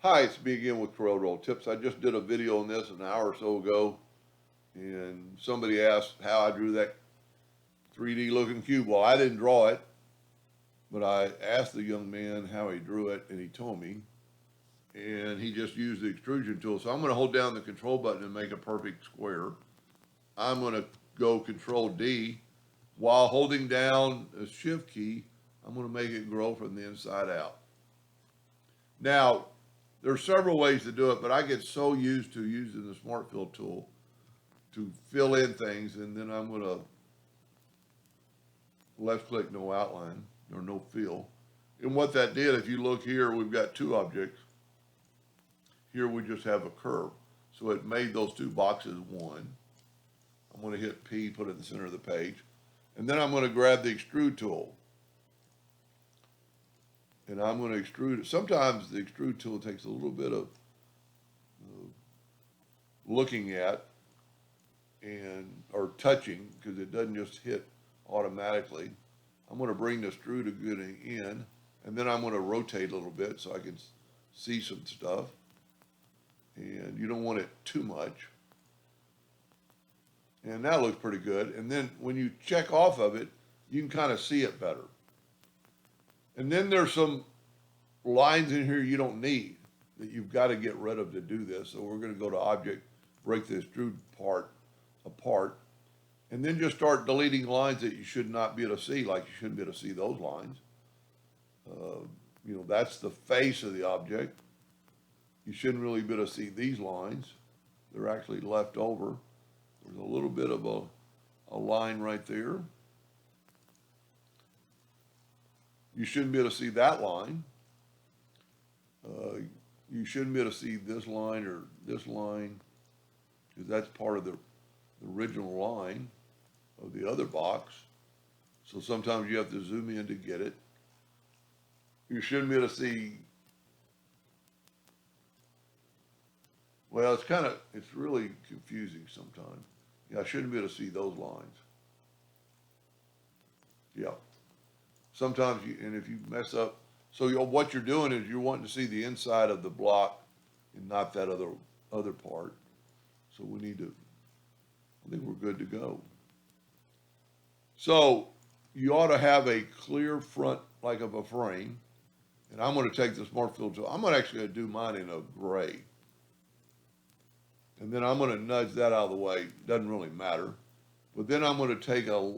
Hi, it's me again with Corel Roll Tips. I just did a video on this an hour or so ago, and somebody asked how I drew that 3D looking cube. Well, I didn't draw it, but I asked the young man how he drew it, and he told me, and he just used the extrusion tool. So I'm going to hold down the control button and make a perfect square. I'm going to go Control D while holding down the Shift key. I'm going to make it grow from the inside out. Now, there's several ways to do it, but I get so used to using the Smart Fill tool to fill in things, and then I'm going to left click no outline or no fill. And what that did, if you look here, we've got two objects. Here we just have a curve. So it made those two boxes one. I'm going to hit P, put it in the center of the page. And then I'm going to grab the extrude tool. And I'm going to extrude it. Sometimes the extrude tool takes a little bit of looking at and or touching because it doesn't just hit automatically. I'm going to bring the extrude in, and then I'm going to rotate a little bit so I can see some stuff. And you don't want it too much. And that looks pretty good. And then when you check off of it, you can kind of see it better. And then there's some lines in here you don't need that you've got to get rid of to do this. So we're going to go to Object, break the extrude part apart, and then just start deleting lines that you should not be able to see, like you shouldn't be able to see those lines. That's the face of the object. You shouldn't really be able to see these lines. They're actually left over. There's a little bit of a line right there. You shouldn't be able to see that line. You shouldn't be able to see this line or this line because that's part of the original line of the other box. So sometimes you have to zoom in to get it. You shouldn't be able to see, well, it's really confusing sometimes. Yeah, I shouldn't be able to see those lines. Yeah. Sometimes and if you mess up, so what you're doing is you're wanting to see the inside of the block and not that other part. So I think we're good to go. So you ought to have a clear front like of a frame. And I'm going to take the Smart Fill tool. I'm actually going to do mine in a gray. And then I'm going to nudge that out of the way. Doesn't really matter. But then I'm going to take a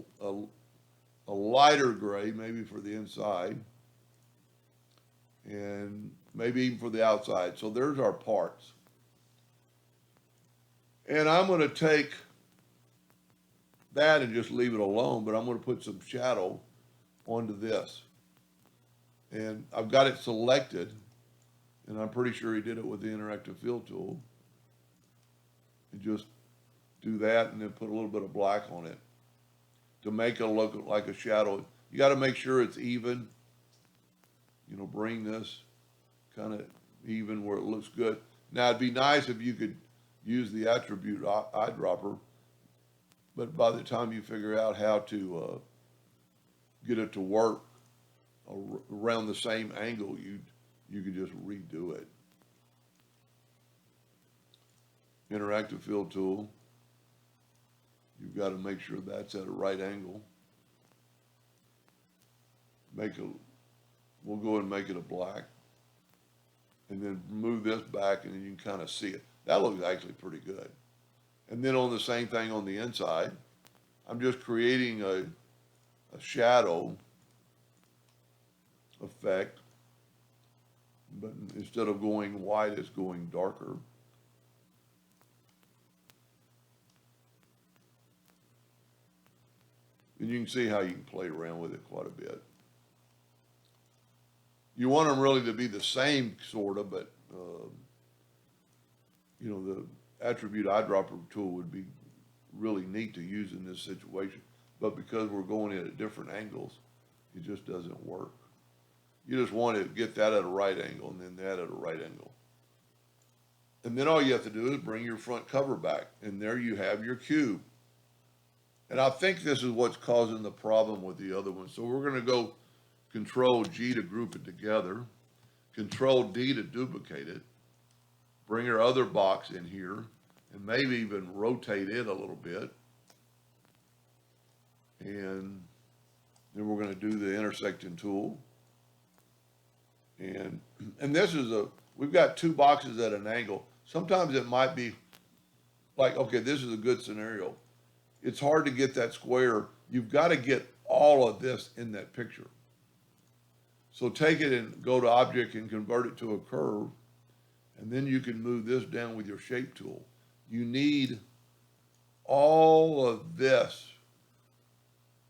lighter gray, maybe for the inside, and maybe even for the outside. So there's our parts. And I'm going to take that and just leave it alone, but I'm going to put some shadow onto this. And I've got it selected, and I'm pretty sure he did it with the interactive fill tool. And just do that and then put a little bit of black on it to make it look like a shadow. You got to make sure it's even. Bring this kind of even where it looks good. Now, it'd be nice if you could use the attribute eyedropper, but by the time you figure out how to get it to work around the same angle, you could just redo it. Interactive fill tool. You've got to make sure that's at a right angle. We'll go ahead and make it a black. And then move this back and then you can kind of see it. That looks actually pretty good. And then on the same thing on the inside, I'm just creating a shadow effect. But instead of going white, it's going darker. And you can see how you can play around with it quite a bit. You want them really to be the same sort of, but the attribute eyedropper tool would be really neat to use in this situation. But because we're going in at different angles, it just doesn't work. You just want to get that at a right angle and then that at a right angle. And then all you have to do is bring your front cover back, and there you have your cube. And I think this is what's causing the problem with the other one. So we're going to go Control G to group it together, Control D to duplicate it, bring our other box in here, and maybe even rotate it a little bit. And then we're going to do the intersecting tool. And this is we've got two boxes at an angle. Sometimes it might be like, okay, this is a good scenario. It's hard to get that square. You've got to get all of this in that picture. So take it and go to object and convert it to a curve. And then you can move this down with your shape tool. You need all of this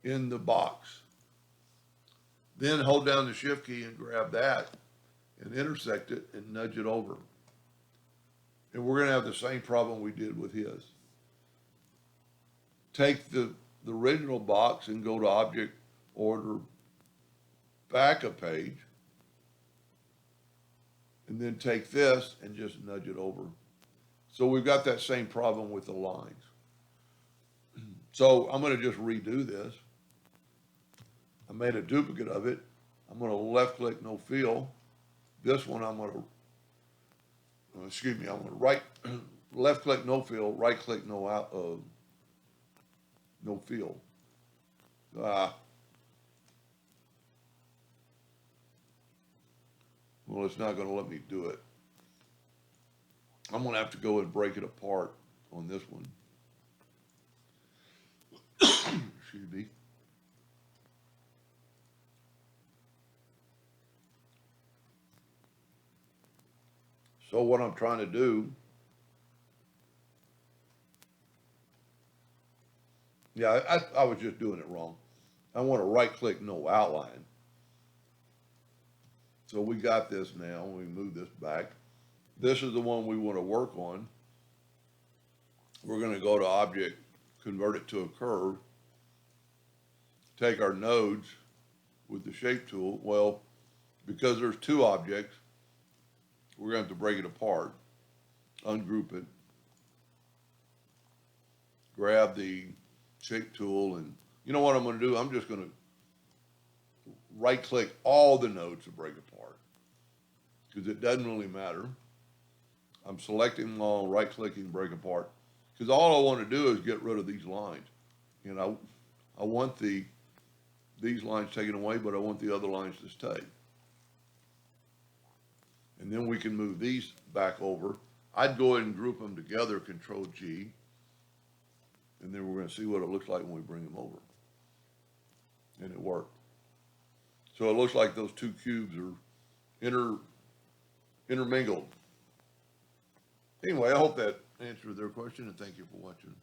in the box. Then hold down the shift key and grab that and intersect it and nudge it over. And we're going to have the same problem we did with his. Take the original box and go to object, order, back a page, and then take this and just nudge it over. So we've got that same problem with the lines. So I'm going to just redo this. I made a duplicate of it. I'm going to left click, no fill. This one I'm going to, I'm going to right, left click, no fill, right click, no fill. Well, it's not going to let me do it. I'm going to have to go and break it apart on this one. Excuse me. So what I'm trying to do, yeah, I was just doing it wrong. I want to right click, no outline. So we got this now. We move this back. This is the one we want to work on. We're going to go to object, convert it to a curve, take our nodes with the shape tool. Well, because there's two objects, we're going to have to break it apart, ungroup it, grab the shape tool, and you know what I'm going to do? I'm just going to right click all the nodes to break apart because it doesn't really matter. I'm selecting them all, right clicking, break apart, because all I want to do is get rid of these lines. You know, I want these lines taken away, but I want the other lines to stay. And then we can move these back over. I'd go ahead and group them together, Control G, and then we're going to see what it looks like when we bring them over. And it worked. So it looks like those two cubes are intermingled. Anyway, I hope that answered their question, and thank you for watching.